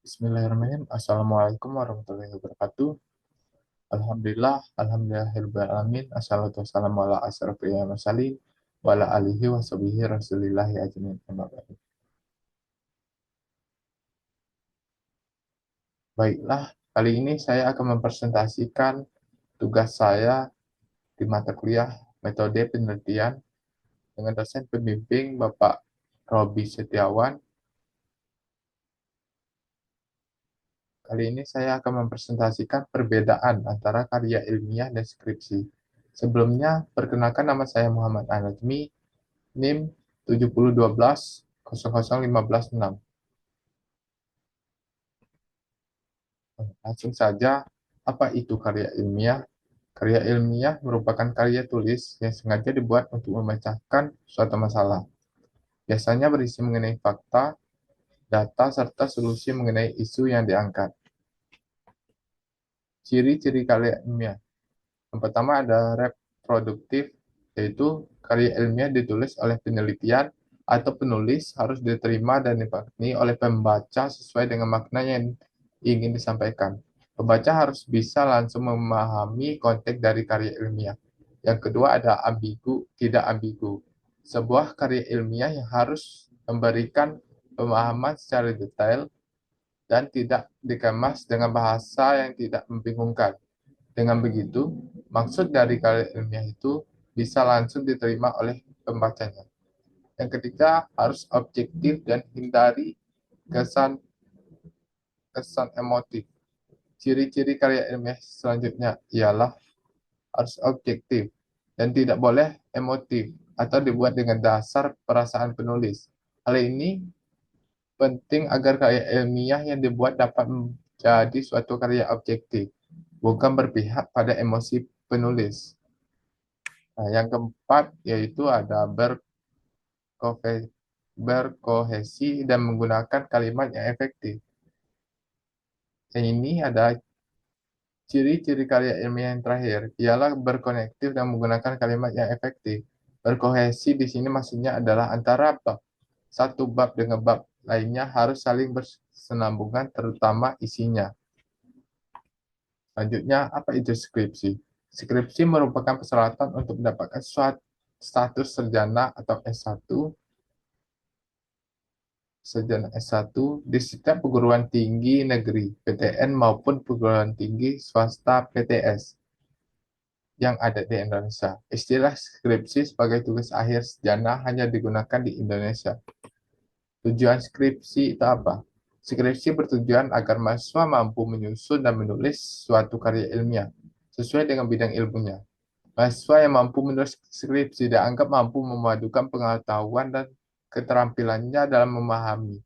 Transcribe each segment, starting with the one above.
Bismillahirrahmanirrahim. Assalamualaikum warahmatullahi wabarakatuh. Alhamdulillahirabbil alamin. Assalatu wassalamu ala asyrofil mursalin wa ala alihi wa sahbihi rasulillahi ajmain. Amma ba'du. Baiklah, kali ini saya akan mempresentasikan tugas saya di mata kuliah metode penelitian dengan dosen pembimbing Bapak Robi Setiawan. Kali ini saya akan mempresentasikan perbedaan antara karya ilmiah dan skripsi. Sebelumnya, perkenalkan nama saya Muhammad An-Najmi, NIM 701200156. Langsung saja, apa itu karya ilmiah? Karya ilmiah merupakan karya tulis yang sengaja dibuat untuk memecahkan suatu masalah. Biasanya berisi mengenai fakta, data, serta solusi mengenai isu yang diangkat. Ciri-ciri karya ilmiah. Yang pertama ada reproduktif, yaitu karya ilmiah ditulis oleh penelitian atau penulis harus diterima dan dipahami oleh pembaca sesuai dengan makna yang ingin disampaikan. Pembaca harus bisa langsung memahami konteks dari karya ilmiah. Yang kedua ada ambigu, tidak ambigu. Sebuah karya ilmiah yang harus memberikan pemahaman secara detail dan tidak dikemas dengan bahasa yang tidak membingungkan. Dengan begitu, maksud dari karya ilmiah itu bisa langsung diterima oleh pembacanya. Yang ketiga, harus objektif dan hindari kesan kesan emotif. Ciri-ciri karya ilmiah selanjutnya ialah harus objektif dan tidak boleh emotif atau dibuat dengan dasar perasaan penulis. Hal ini penting agar karya ilmiah yang dibuat dapat menjadi suatu karya objektif, bukan berpihak pada emosi penulis. Nah, yang keempat yaitu ada berkohesi dan menggunakan kalimat yang efektif. Yang ini ada ciri-ciri karya ilmiah yang terakhir, ialah berkonektif dan menggunakan kalimat yang efektif. Berkohesi di sini maksudnya adalah antara satu bab dengan bab lainnya harus saling bersenambungan, terutama isinya. Selanjutnya, apa itu skripsi? Skripsi merupakan persyaratan untuk mendapatkan suatu status sarjana atau S1 sarjana S1 di setiap perguruan tinggi negeri (PTN) maupun perguruan tinggi swasta (PTS) yang ada di Indonesia. Istilah skripsi sebagai tugas akhir sarjana hanya digunakan di Indonesia. Tujuan skripsi itu apa? Skripsi bertujuan agar mahasiswa mampu menyusun dan menulis suatu karya ilmiah sesuai dengan bidang ilmunya. Mahasiswa yang mampu menulis skripsi dianggap mampu memadukan pengetahuan dan keterampilannya dalam memahami,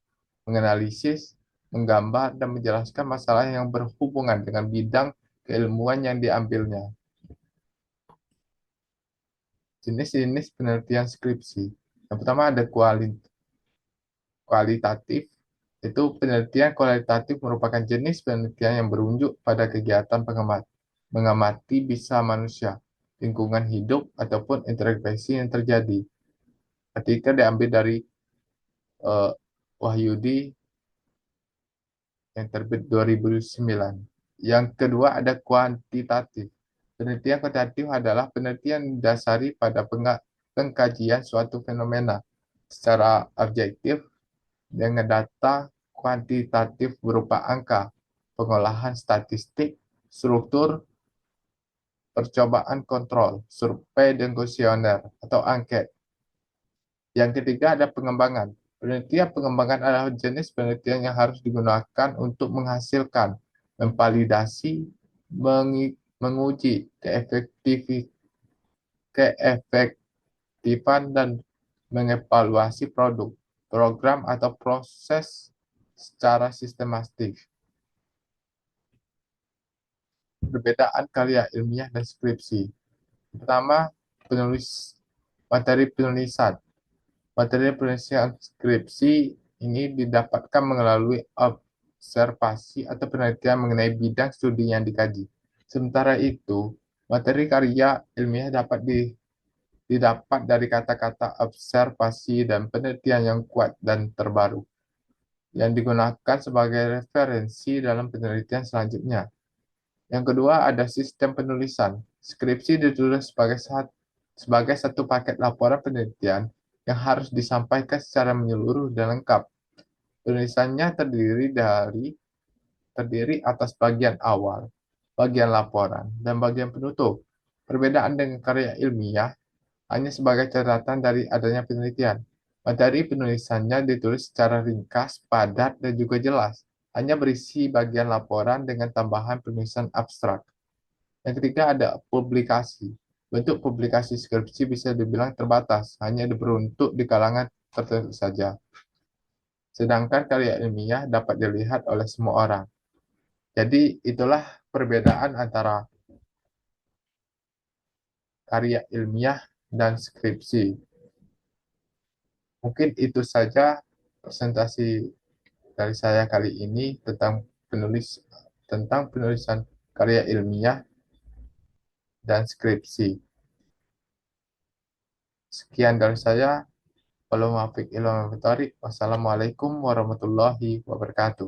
menganalisis, menggambar, dan menjelaskan masalah yang berhubungan dengan bidang keilmuan yang diambilnya. Jenis-jenis penelitian skripsi. Yang pertama ada kualitatif. Itu penelitian kualitatif merupakan jenis penelitian yang berunjuk pada kegiatan mengamati bisa manusia, lingkungan hidup, ataupun interaksi yang terjadi. Ketika diambil dari Wahyudi yang terbit 2009. Yang kedua ada kuantitatif. Penelitian kuantitatif adalah penelitian dasari pada pengkajian suatu fenomena secara objektif dengan data kuantitatif berupa angka, pengolahan statistik, struktur, percobaan kontrol, survei dan kuesioner atau angket. Yang ketiga ada pengembangan. Penelitian pengembangan adalah jenis penelitian yang harus digunakan untuk menghasilkan, memvalidasi, menguji keefektifan dan mengevaluasi produk, program atau proses secara sistematik. Perbedaan karya ilmiah dan skripsi. Pertama, materi penulisan. Materi penulisan skripsi ini didapatkan melalui observasi atau penelitian mengenai bidang studi yang dikaji. Sementara itu, materi karya ilmiah dapat didapat dari kata-kata observasi dan penelitian yang kuat dan terbaru. yang digunakan sebagai referensi dalam penelitian selanjutnya. Yang kedua, ada sistem penulisan. Skripsi ditulis sebagai satu paket laporan penelitian yang harus disampaikan secara menyeluruh dan lengkap. Penulisannya terdiri atas bagian awal, bagian laporan, dan bagian penutup. Perbedaan dengan karya ilmiah hanya sebagai catatan dari adanya penelitian. Materi penulisannya ditulis secara ringkas, padat, dan juga jelas. Hanya berisi bagian laporan dengan tambahan penulisan abstrak. Yang ketiga ada publikasi. Bentuk publikasi skripsi bisa dibilang terbatas, hanya diperuntuk di kalangan tertentu saja. Sedangkan karya ilmiah dapat dilihat oleh semua orang. Jadi itulah perbedaan antara karya ilmiah dan skripsi. Mungkin itu saja presentasi dari saya kali ini tentang penulisan karya ilmiah dan skripsi. Sekian dari saya. Wassalamualaikum warahmatullahi wabarakatuh.